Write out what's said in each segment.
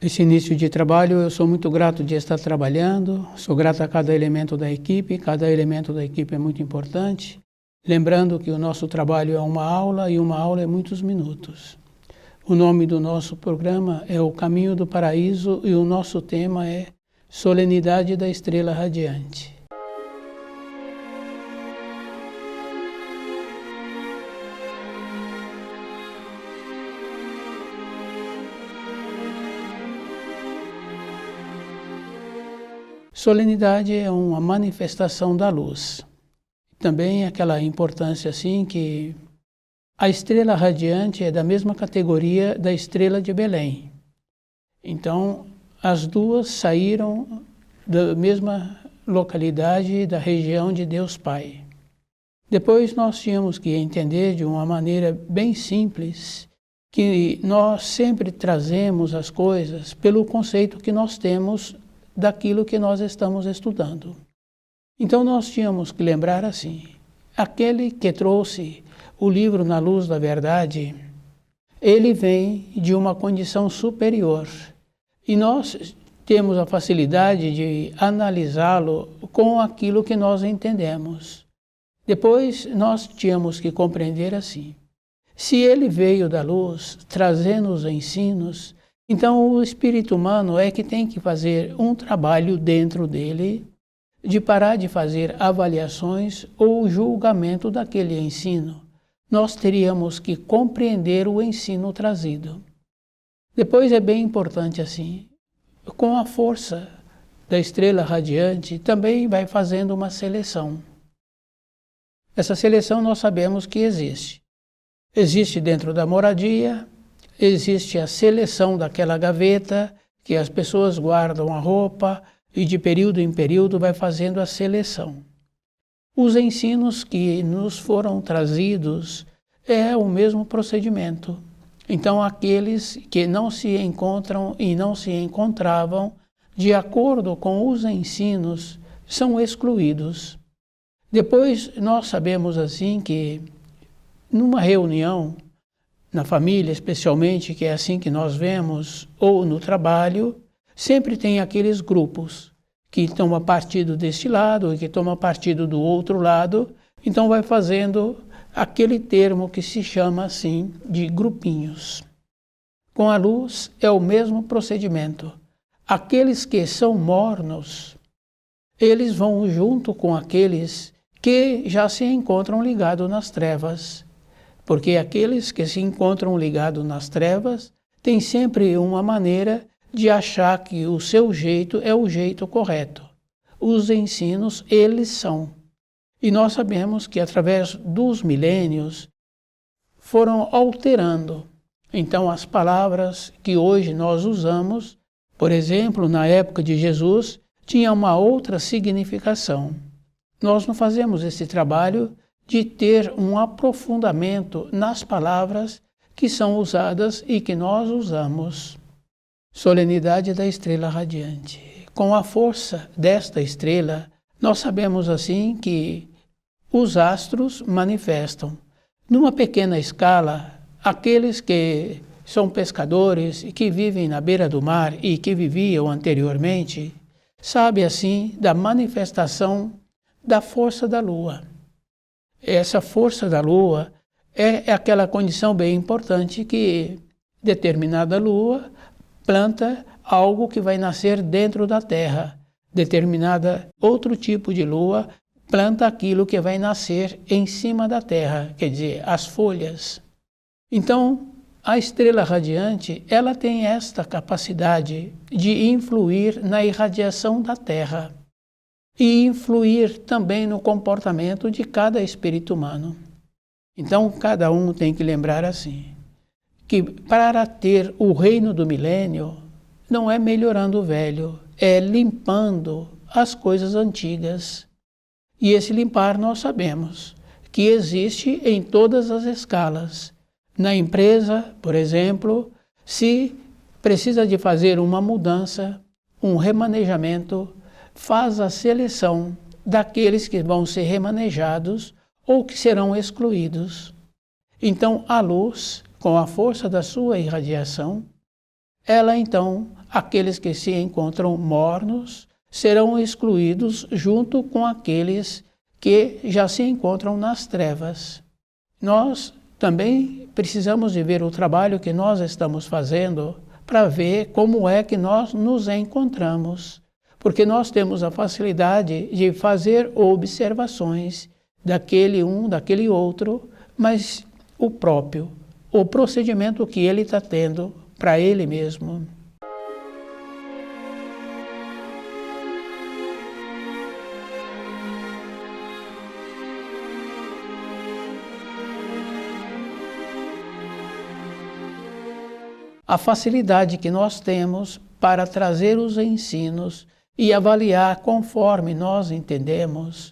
Esse início de trabalho, eu sou muito grato de estar trabalhando, sou grato a cada elemento da equipe é muito importante. Lembrando que o nosso trabalho é uma aula e uma aula é muitos minutos. O nome do nosso programa é O Caminho do Paraíso e o nosso tema é Solenidade da Estrela Radiante. Solenidade é uma manifestação da luz. Também aquela importância assim que a estrela radiante é da mesma categoria da estrela de Belém. Então, as duas saíram da mesma localidade da região de Deus Pai. Depois nós tínhamos que entender de uma maneira bem simples que nós sempre trazemos as coisas pelo conceito que nós temos daquilo que nós estamos estudando. Então nós tínhamos que lembrar assim, aquele que trouxe o livro Na Luz da Verdade, ele vem de uma condição superior e nós temos a facilidade de analisá-lo com aquilo que nós entendemos. Depois nós tínhamos que compreender assim, se ele veio da luz trazendo os ensinos, então o espírito humano é que tem que fazer um trabalho dentro dele de parar de fazer avaliações ou julgamento daquele ensino. Nós teríamos que compreender o ensino trazido. Depois é bem importante assim, com a força da estrela radiante também vai fazendo uma seleção. Essa seleção nós sabemos que existe. Existe dentro da moradia, existe a seleção daquela gaveta, que as pessoas guardam a roupa e de período em período vai fazendo a seleção. Os ensinos que nos foram trazidos é o mesmo procedimento. Então aqueles que não se encontram e não se encontravam de acordo com os ensinos são excluídos. Depois nós sabemos assim que numa reunião, na família especialmente, que é assim que nós vemos, ou no trabalho, sempre tem aqueles grupos que tomam partido deste lado e que tomam partido do outro lado, então vai fazendo aquele termo que se chama assim de grupinhos. Com a luz é o mesmo procedimento. Aqueles que são mornos, eles vão junto com aqueles que já se encontram ligados nas trevas. Porque aqueles que se encontram ligados nas trevas têm sempre uma maneira de achar que o seu jeito é o jeito correto. Os ensinos, eles são. E nós sabemos que através dos milênios foram alterando. Então as palavras que hoje nós usamos, por exemplo, na época de Jesus, tinha uma outra significação. Nós não fazemos esse trabalho de ter um aprofundamento nas palavras que são usadas e que nós usamos. Solenidade da estrela radiante. Com a força desta estrela, nós sabemos assim que os astros manifestam. Numa pequena escala, aqueles que são pescadores e que vivem na beira do mar e que viviam anteriormente, sabem assim da manifestação da força da lua. Essa força da lua é aquela condição bem importante que determinada lua planta algo que vai nascer dentro da terra. Determinada outro tipo de lua planta aquilo que vai nascer em cima da terra, quer dizer, as folhas. Então, a estrela radiante, ela tem esta capacidade de influir na irradiação da terra e influir também no comportamento de cada espírito humano. Então, cada um tem que lembrar assim, que para ter o reino do milênio, não é melhorando o velho, é limpando as coisas antigas. E esse limpar nós sabemos que existe em todas as escalas. Na empresa, por exemplo, se precisa de fazer uma mudança, um remanejamento, faz a seleção daqueles que vão ser remanejados ou que serão excluídos. Então, a luz, com a força da sua irradiação, ela então, aqueles que se encontram mornos, serão excluídos junto com aqueles que já se encontram nas trevas. Nós também precisamos de ver o trabalho que nós estamos fazendo para ver como é que nós nos encontramos, porque nós temos a facilidade de fazer observações daquele um, daquele outro, mas o procedimento que ele está tendo para ele mesmo. A facilidade que nós temos para trazer os ensinos e avaliar conforme nós entendemos,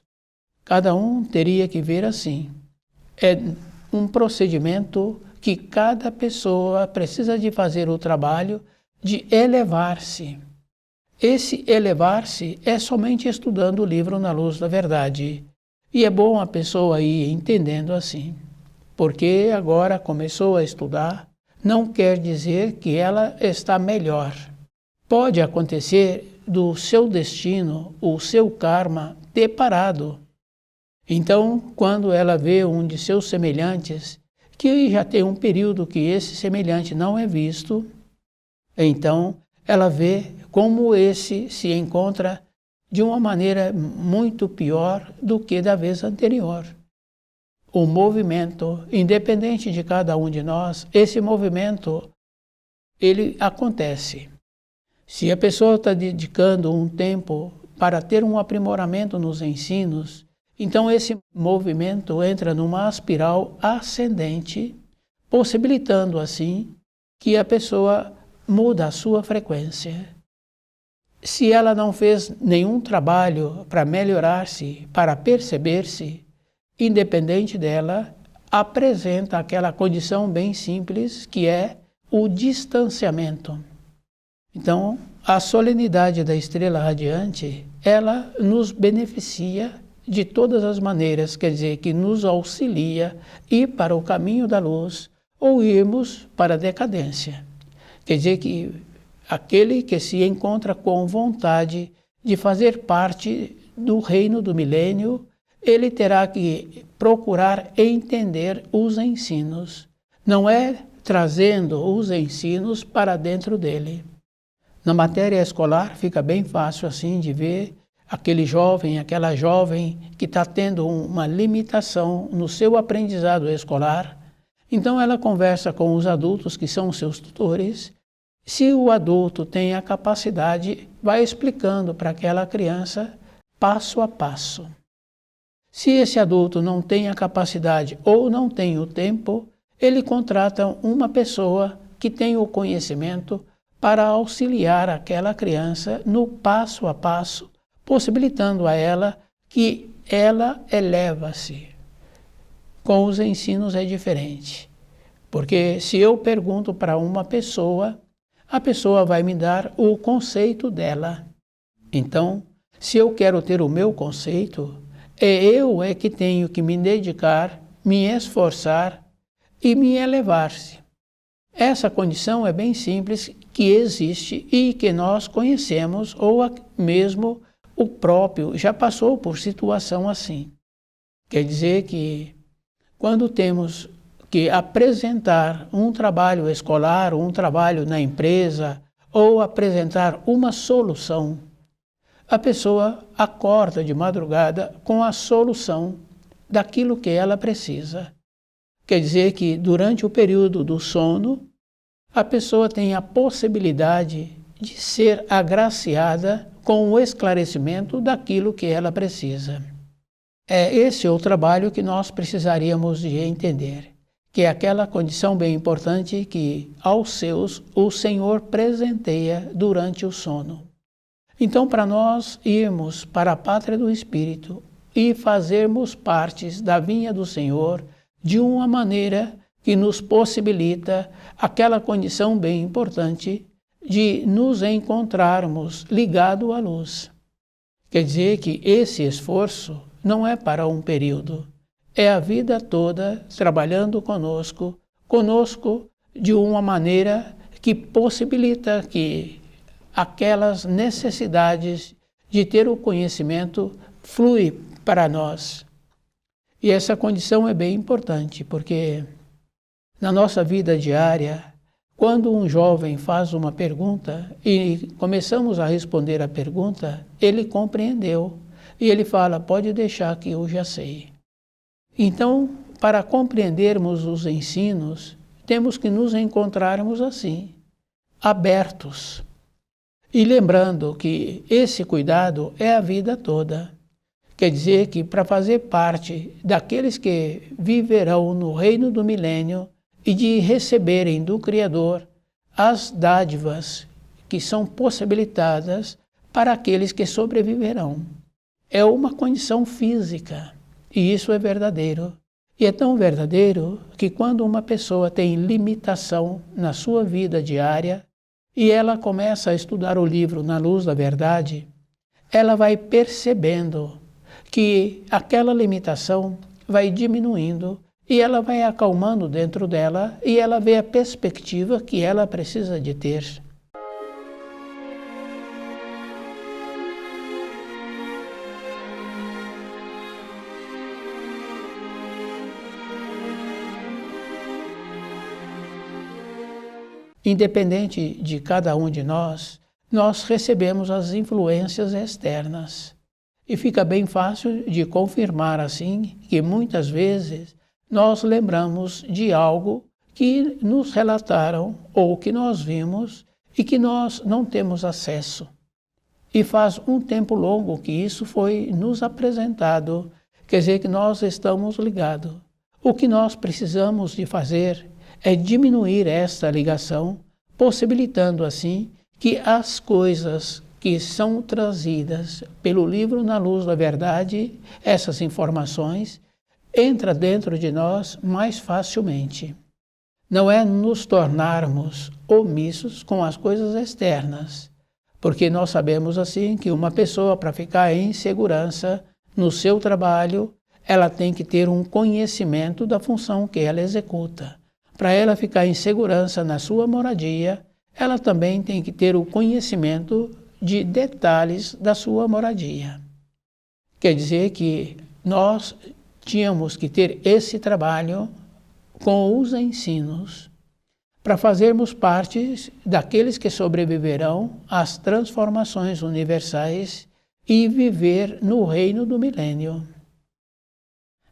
cada um teria que ver assim. É um procedimento que cada pessoa precisa de fazer o trabalho de elevar-se. Esse elevar-se é somente estudando o livro Na Luz da Verdade. E é bom a pessoa ir entendendo assim, porque agora começou a estudar, não quer dizer que ela está melhor. Pode acontecer do seu destino, o seu karma, ter parado. Então, quando ela vê um de seus semelhantes, que já tem um período que esse semelhante não é visto, então ela vê como esse se encontra de uma maneira muito pior do que da vez anterior. O movimento, independente de cada um de nós, esse movimento, ele acontece. Se a pessoa está dedicando um tempo para ter um aprimoramento nos ensinos, então esse movimento entra numa espiral ascendente, possibilitando assim que a pessoa muda a sua frequência. Se ela não fez nenhum trabalho para melhorar-se, para perceber-se, independente dela, apresenta aquela condição bem simples que é o distanciamento. Então, a solenidade da estrela radiante, ela nos beneficia de todas as maneiras, quer dizer, que nos auxilia ir para o caminho da luz ou irmos para a decadência. Quer dizer que aquele que se encontra com vontade de fazer parte do reino do milênio, ele terá que procurar entender os ensinos. Não é trazendo os ensinos para dentro dele. Na matéria escolar fica bem fácil assim de ver aquele jovem, aquela jovem que está tendo uma limitação no seu aprendizado escolar. Então ela conversa com os adultos que são seus tutores. Se o adulto tem a capacidade, vai explicando para aquela criança passo a passo. Se esse adulto não tem a capacidade ou não tem o tempo, ele contrata uma pessoa que tem o conhecimento para auxiliar aquela criança no passo a passo, possibilitando a ela que ela eleva-se. Com os ensinos é diferente, porque se eu pergunto para uma pessoa, a pessoa vai me dar o conceito dela. Então, se eu quero ter o meu conceito, eu que tenho que me dedicar, me esforçar e me elevar-se. Essa condição é bem simples, que existe e que nós conhecemos, ou mesmo o próprio já passou por situação assim. Quer dizer que quando temos que apresentar um trabalho escolar, um trabalho na empresa, ou apresentar uma solução, a pessoa acorda de madrugada com a solução daquilo que ela precisa. Quer dizer que durante o período do sono, a pessoa tem a possibilidade de ser agraciada com o esclarecimento daquilo que ela precisa. Esse é o trabalho que nós precisaríamos de entender, que é aquela condição bem importante que aos seus o Senhor presenteia durante o sono. Então, para nós irmos para a pátria do Espírito e fazermos partes da vinha do Senhor de uma maneira que nos possibilita aquela condição bem importante de nos encontrarmos ligados à luz. Quer dizer que esse esforço não é para um período, é a vida toda trabalhando conosco de uma maneira que possibilita que aquelas necessidades de ter o conhecimento flui para nós. E essa condição é bem importante, porque na nossa vida diária, quando um jovem faz uma pergunta e começamos a responder a pergunta, ele compreendeu e ele fala, pode deixar que eu já sei. Então, para compreendermos os ensinos, temos que nos encontrarmos assim, abertos. E lembrando que esse cuidado é a vida toda. Quer dizer que para fazer parte daqueles que viverão no reino do milênio e de receberem do Criador as dádivas que são possibilitadas para aqueles que sobreviverão. É uma condição física, e isso é verdadeiro. E é tão verdadeiro que quando uma pessoa tem limitação na sua vida diária e ela começa a estudar o livro Na Luz da Verdade, ela vai percebendo que aquela limitação vai diminuindo e ela vai acalmando dentro dela e ela vê a perspectiva que ela precisa de ter. Independente de cada um de nós recebemos as influências externas. E fica bem fácil de confirmar assim que muitas vezes nós lembramos de algo que nos relataram ou que nós vimos e que nós não temos acesso. E faz um tempo longo que isso foi nos apresentado, quer dizer que nós estamos ligados. O que nós precisamos de fazer é diminuir esta ligação, possibilitando assim que as coisas que são trazidas pelo livro Na Luz da Verdade, essas informações, entram dentro de nós mais facilmente. Não é nos tornarmos omissos com as coisas externas, porque nós sabemos assim que uma pessoa, para ficar em segurança no seu trabalho, ela tem que ter um conhecimento da função que ela executa. Para ela ficar em segurança na sua moradia, ela também tem que ter o conhecimento de detalhes da sua moradia. Quer dizer que nós tínhamos que ter esse trabalho com os ensinos para fazermos parte daqueles que sobreviverão às transformações universais e viver no reino do milênio.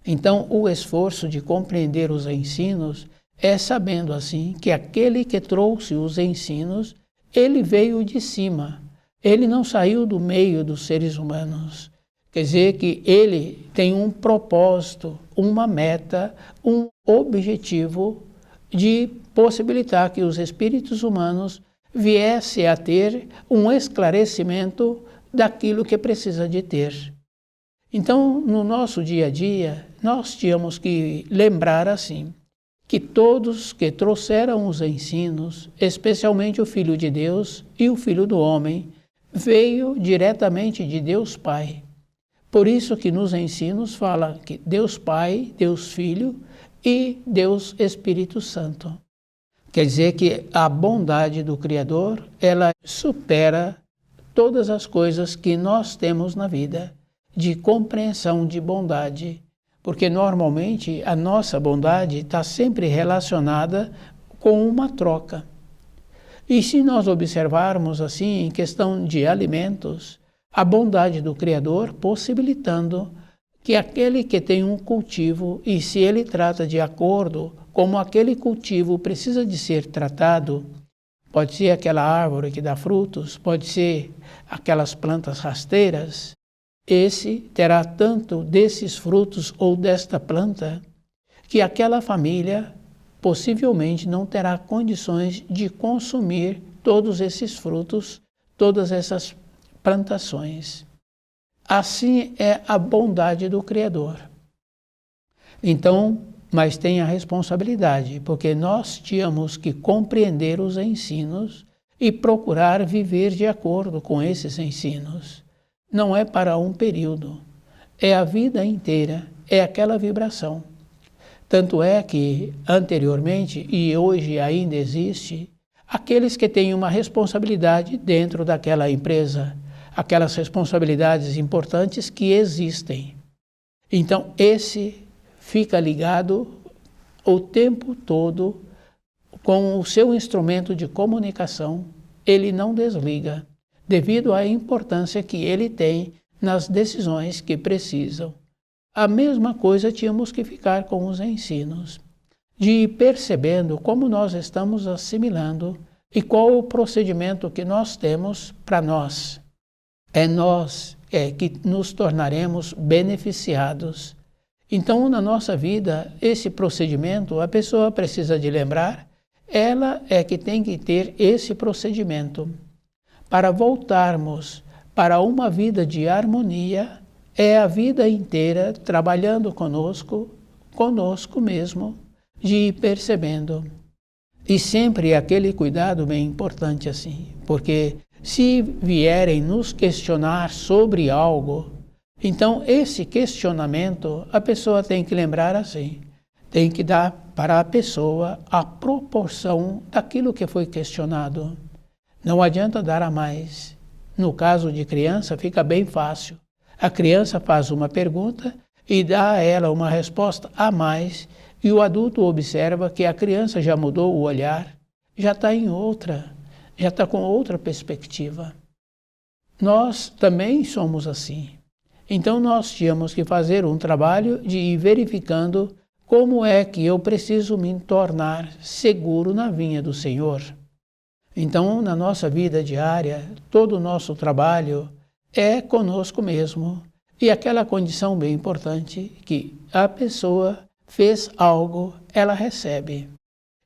Então, o esforço de compreender os ensinos é sabendo assim que aquele que trouxe os ensinos, ele veio de cima, ele não saiu do meio dos seres humanos. Quer dizer que ele tem um propósito, uma meta, um objetivo de possibilitar que os espíritos humanos viessem a ter um esclarecimento daquilo que precisa de ter. Então, no nosso dia a dia, nós tínhamos que lembrar assim, que todos que trouxeram os ensinos, especialmente o Filho de Deus e o Filho do Homem, veio diretamente de Deus Pai. Por isso que nos ensinos fala que Deus Pai, Deus Filho e Deus Espírito Santo. Quer dizer que a bondade do Criador, ela supera todas as coisas que nós temos na vida, de compreensão de bondade. Porque normalmente a nossa bondade está sempre relacionada com uma troca. E se nós observarmos assim, em questão de alimentos, a bondade do Criador possibilitando que aquele que tem um cultivo, e se ele trata de acordo como aquele cultivo precisa de ser tratado, pode ser aquela árvore que dá frutos, pode ser aquelas plantas rasteiras, esse terá tanto desses frutos ou desta planta que aquela família possivelmente não terá condições de consumir todos esses frutos, todas essas plantações. Assim é a bondade do Criador. Então, mas tem a responsabilidade, porque nós tínhamos que compreender os ensinos e procurar viver de acordo com esses ensinos. Não é para um período, é a vida inteira, é aquela vibração. Tanto é que, anteriormente, e hoje ainda existe, aqueles que têm uma responsabilidade dentro daquela empresa, aquelas responsabilidades importantes que existem. Então, esse fica ligado o tempo todo com o seu instrumento de comunicação, ele não desliga, devido à importância que ele tem nas decisões que precisam. A mesma coisa tínhamos que ficar com os ensinos, de ir percebendo como nós estamos assimilando e qual o procedimento que nós temos para nós. É nós que nos tornaremos beneficiados. Então, na nossa vida, esse procedimento, a pessoa precisa de lembrar, ela é que tem que ter esse procedimento. Para voltarmos para uma vida de harmonia, é a vida inteira trabalhando conosco mesmo, de ir percebendo. E sempre aquele cuidado bem importante assim, porque se vierem nos questionar sobre algo, então esse questionamento a pessoa tem que lembrar assim, tem que dar para a pessoa a proporção daquilo que foi questionado. Não adianta dar a mais. No caso de criança fica bem fácil. A criança faz uma pergunta e dá a ela uma resposta a mais, e o adulto observa que a criança já mudou o olhar, já está em outra, já está com outra perspectiva. Nós também somos assim. Então nós tínhamos que fazer um trabalho de ir verificando como é que eu preciso me tornar seguro na vinha do Senhor. Então, na nossa vida diária, todo o nosso trabalho é conosco mesmo. E aquela condição bem importante que a pessoa fez algo, ela recebe.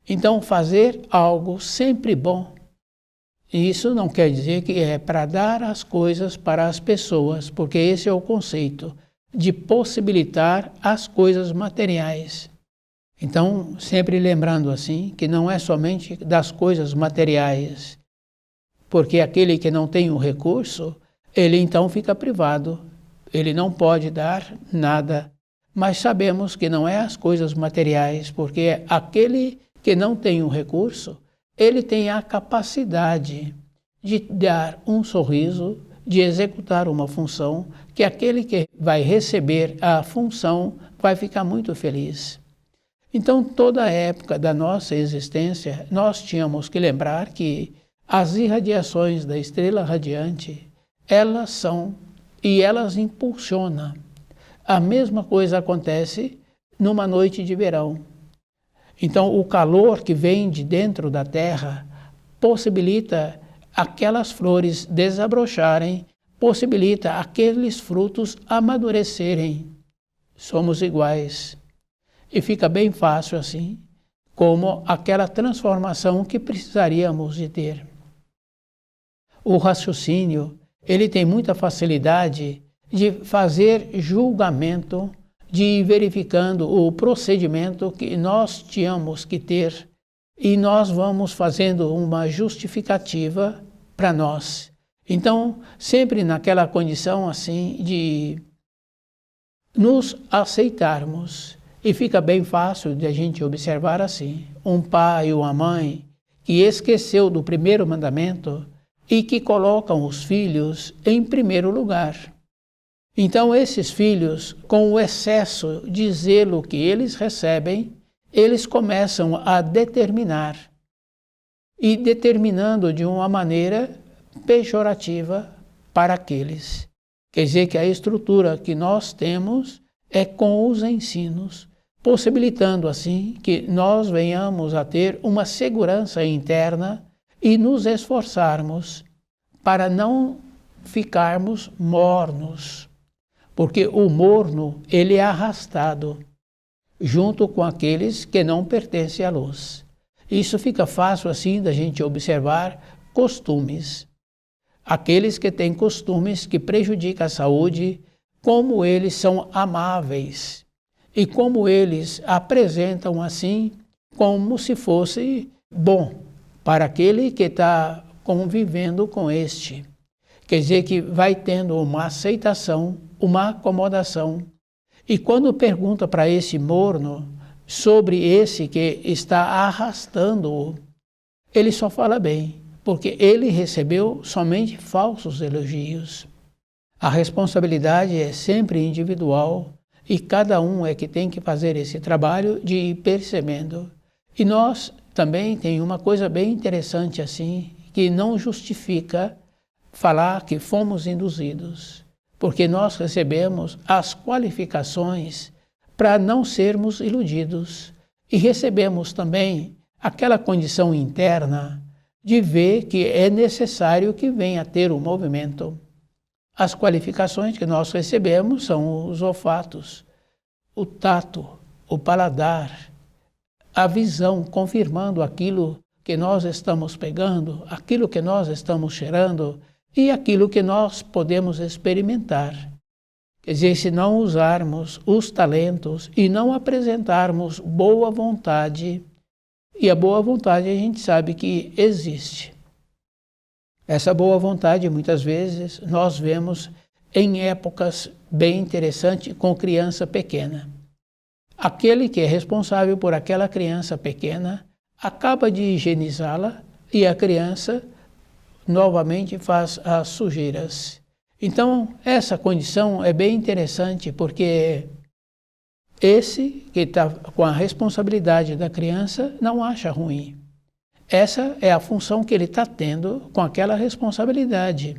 Então, fazer algo sempre bom. Isso não quer dizer que é para dar as coisas para as pessoas, porque esse é o conceito de possibilitar as coisas materiais. Então, sempre lembrando assim, que não é somente das coisas materiais, porque aquele que não tem o recurso, ele então fica privado, ele não pode dar nada. Mas sabemos que não é as coisas materiais, porque aquele que não tem o recurso, ele tem a capacidade de dar um sorriso, de executar uma função, que aquele que vai receber a função vai ficar muito feliz. Então, toda a época da nossa existência, nós tínhamos que lembrar que as irradiações da estrela radiante, elas são e elas impulsionam. A mesma coisa acontece numa noite de verão. Então, o calor que vem de dentro da Terra possibilita aquelas flores desabrocharem, possibilita aqueles frutos amadurecerem. Somos iguais. E fica bem fácil assim, como aquela transformação que precisaríamos de ter. O raciocínio, ele tem muita facilidade de fazer julgamento, de ir verificando o procedimento que nós tínhamos que ter, e nós vamos fazendo uma justificativa para nós. Então, sempre naquela condição assim de nos aceitarmos. E fica bem fácil de a gente observar assim, um pai ou uma mãe que esqueceu do primeiro mandamento e que colocam os filhos em primeiro lugar. Então esses filhos, com o excesso de zelo que eles recebem, eles começam a determinar. E determinando de uma maneira pejorativa para aqueles. Quer dizer que a estrutura que nós temos é com os ensinos, possibilitando assim que nós venhamos a ter uma segurança interna e nos esforçarmos para não ficarmos mornos, porque o morno ele é arrastado junto com aqueles que não pertencem à luz. Isso fica fácil assim da gente observar costumes. Aqueles que têm costumes que prejudicam a saúde, como eles são amáveis e como eles apresentam assim como se fosse bom para aquele que está convivendo com este. Quer dizer que vai tendo uma aceitação, uma acomodação. E quando pergunta para esse morno sobre esse que está arrastando-o, ele só fala bem, porque ele recebeu somente falsos elogios. A responsabilidade é sempre individual e cada um é que tem que fazer esse trabalho de ir percebendo. E nós também tem uma coisa bem interessante assim, que não justifica falar que fomos induzidos, porque nós recebemos as qualificações para não sermos iludidos e recebemos também aquela condição interna de ver que é necessário que venha a ter o movimento. As qualificações que nós recebemos são os olfatos, o tato, o paladar, a visão, confirmando aquilo que nós estamos pegando, aquilo que nós estamos cheirando e aquilo que nós podemos experimentar. Quer dizer, se não usarmos os talentos e não apresentarmos boa vontade, e a boa vontade a gente sabe que existe. Essa boa vontade, muitas vezes, nós vemos em épocas bem interessantes com criança pequena. Aquele que é responsável por aquela criança pequena acaba de higienizá-la e a criança novamente faz as sujeiras. Então, essa condição é bem interessante porque esse que está com a responsabilidade da criança não acha ruim. Essa é a função que ele está tendo com aquela responsabilidade.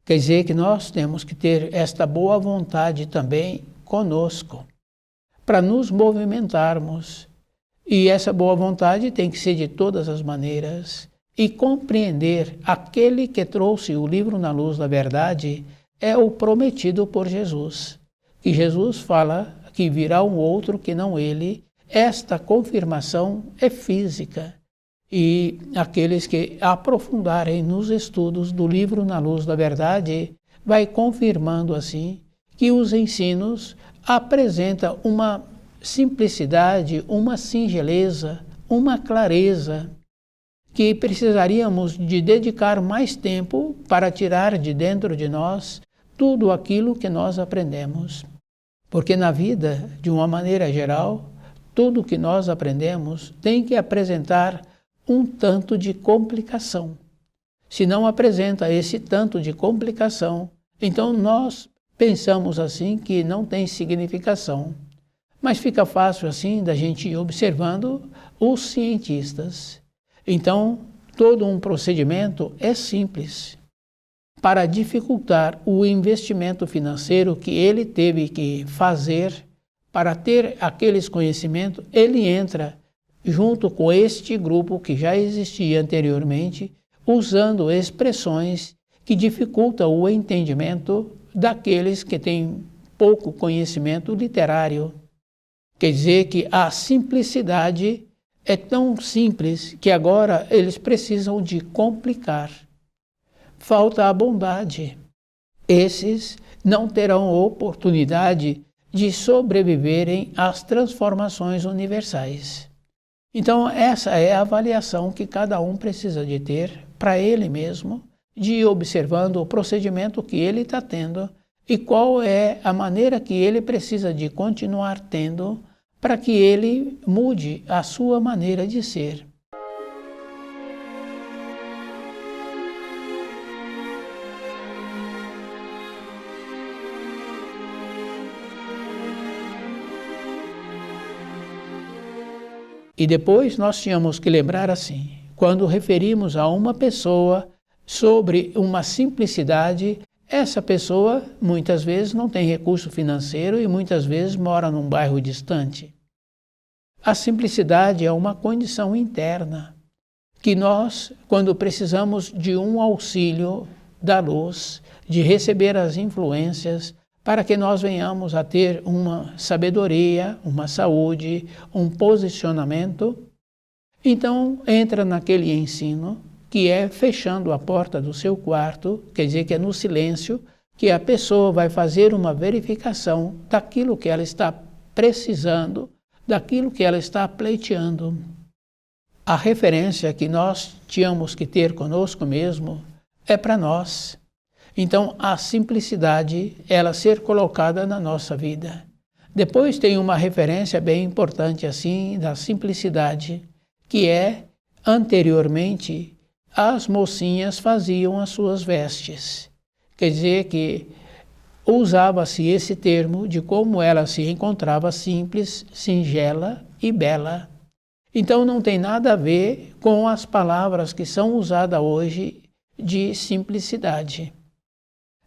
Quer dizer que nós temos que ter esta boa vontade também conosco, para nos movimentarmos. E essa boa vontade tem que ser de todas as maneiras. E compreender aquele que trouxe o livro na luz da verdade é o prometido por Jesus. E Jesus fala que virá um outro que não ele. Esta confirmação é física. E aqueles que aprofundarem nos estudos do livro na luz da verdade vai confirmando assim que os ensinos apresentam uma simplicidade, uma singeleza, uma clareza que precisaríamos de dedicar mais tempo para tirar de dentro de nós tudo aquilo que nós aprendemos. Porque na vida, de uma maneira geral, tudo que nós aprendemos tem que apresentar um tanto de complicação. Se não apresenta esse tanto de complicação, então nós pensamos assim que não tem significação. Mas fica fácil assim da gente ir observando os cientistas. Então, todo um procedimento é simples. Para dificultar o investimento financeiro que ele teve que fazer para ter aqueles conhecimentos, ele entra junto com este grupo que já existia anteriormente, usando expressões que dificultam o entendimento daqueles que têm pouco conhecimento literário. Quer dizer que a simplicidade é tão simples que agora eles precisam de complicar. Falta a bondade. Esses não terão oportunidade de sobreviverem às transformações universais. Então, essa é a avaliação que cada um precisa de ter para ele mesmo, de ir observando o procedimento que ele está tendo e qual é a maneira que ele precisa de continuar tendo para que ele mude a sua maneira de ser. E depois nós tínhamos que lembrar assim, quando referimos a uma pessoa sobre uma simplicidade, essa pessoa muitas vezes não tem recurso financeiro e muitas vezes mora num bairro distante. A simplicidade é uma condição interna, que nós, quando precisamos de um auxílio da luz, de receber as influências, para que nós venhamos a ter uma sabedoria, uma saúde, um posicionamento, então entra naquele ensino que é fechando a porta do seu quarto, quer dizer que é no silêncio, que a pessoa vai fazer uma verificação daquilo que ela está precisando, daquilo que ela está pleiteando. A referência que nós tínhamos que ter conosco mesmo é para nós. Então, a simplicidade, ela ser colocada na nossa vida. Depois tem uma referência bem importante assim, da simplicidade, que é anteriormente, as mocinhas faziam as suas vestes. Quer dizer que usava-se esse termo de como ela se encontrava simples, singela e bela. Então não tem nada a ver com as palavras que são usadas hoje de simplicidade.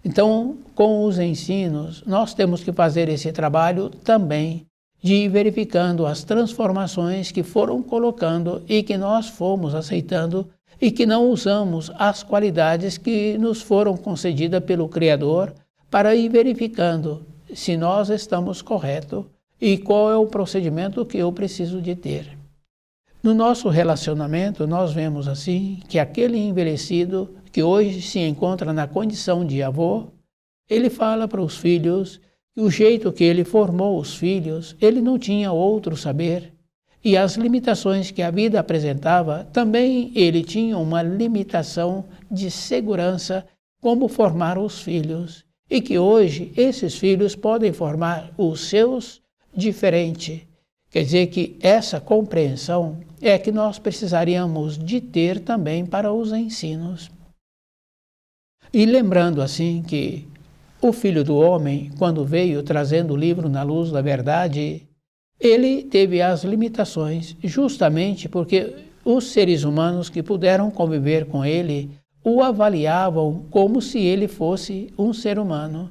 Então, com os ensinos, nós temos que fazer esse trabalho também de ir verificando as transformações que foram colocando e que nós fomos aceitando e que não usamos as qualidades que nos foram concedidas pelo Criador para ir verificando se nós estamos corretos e qual é o procedimento que eu preciso de ter. No nosso relacionamento, nós vemos assim que aquele envelhecido que hoje se encontra na condição de avô, ele fala para os filhos que o jeito que ele formou os filhos, ele não tinha outro saber. E as limitações que a vida apresentava, também ele tinha uma limitação de segurança como formar os filhos. E que hoje esses filhos podem formar os seus diferente. Quer dizer que essa compreensão é que nós precisaríamos de ter também para os ensinos. E lembrando assim que o Filho do Homem, quando veio trazendo o livro na luz da verdade, ele teve as limitações justamente porque os seres humanos que puderam conviver com ele o avaliavam como se ele fosse um ser humano.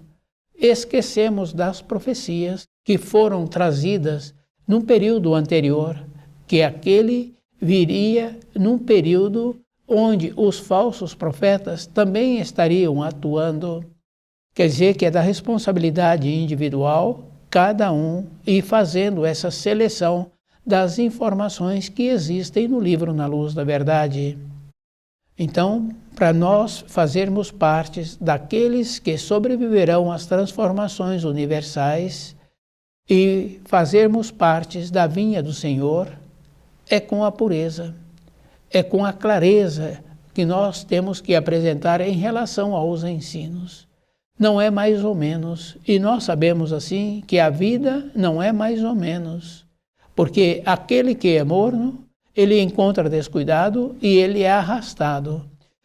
Esquecemos das profecias que foram trazidas num período anterior, que aquele viria num período onde os falsos profetas também estariam atuando. Quer dizer que é da responsabilidade individual, cada um, ir fazendo essa seleção das informações que existem no livro Na Luz da Verdade. Então, para nós fazermos parte daqueles que sobreviverão às transformações universais e fazermos parte da vinha do Senhor, é com a pureza, é com a clareza que nós temos que apresentar em relação aos ensinos. Não é mais ou menos, e nós sabemos assim que a vida não é mais ou menos, porque aquele que é morno, ele encontra descuidado e ele é arrastado.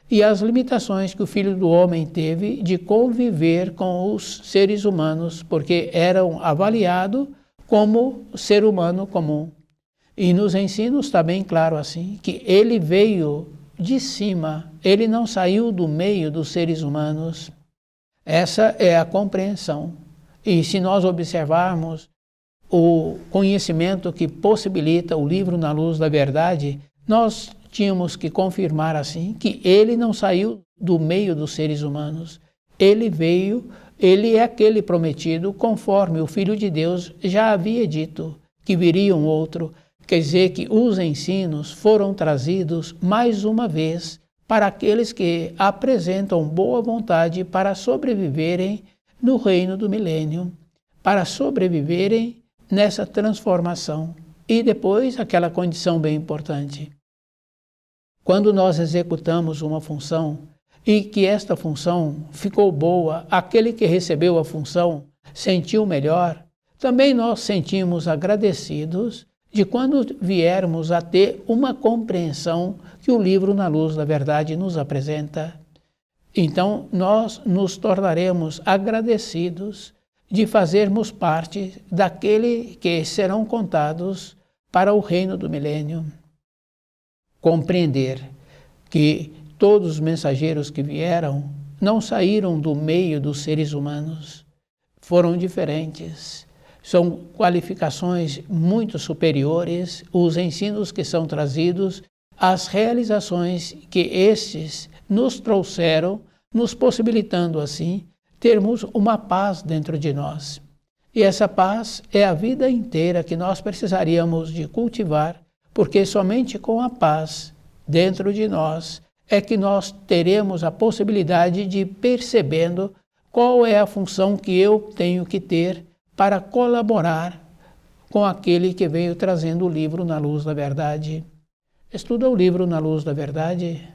E as limitações que o Filho do Homem teve de conviver com os seres humanos, porque eram avaliados como ser humano comum. E nos ensinos está bem claro assim, que ele veio de cima, ele não saiu do meio dos seres humanos. Essa é a compreensão. E se nós observarmos o conhecimento que possibilita o livro Na Luz da Verdade, nós tínhamos que confirmar assim que ele não saiu do meio dos seres humanos. Ele veio, ele é aquele prometido conforme o Filho de Deus já havia dito que viria um outro. Quer dizer que os ensinos foram trazidos mais uma vez para aqueles que apresentam boa vontade para sobreviverem no reino do milênio, para sobreviverem nessa transformação. E depois aquela condição bem importante. Quando nós executamos uma função e que esta função ficou boa, aquele que recebeu a função sentiu melhor, também nós sentimos agradecidos de quando viermos a ter uma compreensão que o livro Na Luz da Verdade nos apresenta. Então, nós nos tornaremos agradecidos de fazermos parte daquele que serão contados para o reino do milênio. Compreender que todos os mensageiros que vieram não saíram do meio dos seres humanos, foram diferentes. São qualificações muito superiores, os ensinos que são trazidos, as realizações que estes nos trouxeram, nos possibilitando assim termos uma paz dentro de nós. E essa paz é a vida inteira que nós precisaríamos de cultivar, porque somente com a paz dentro de nós é que nós teremos a possibilidade de ir percebendo qual é a função que eu tenho que ter para colaborar com aquele que veio trazendo o livro Na Luz da Verdade. Estuda o livro Na Luz da Verdade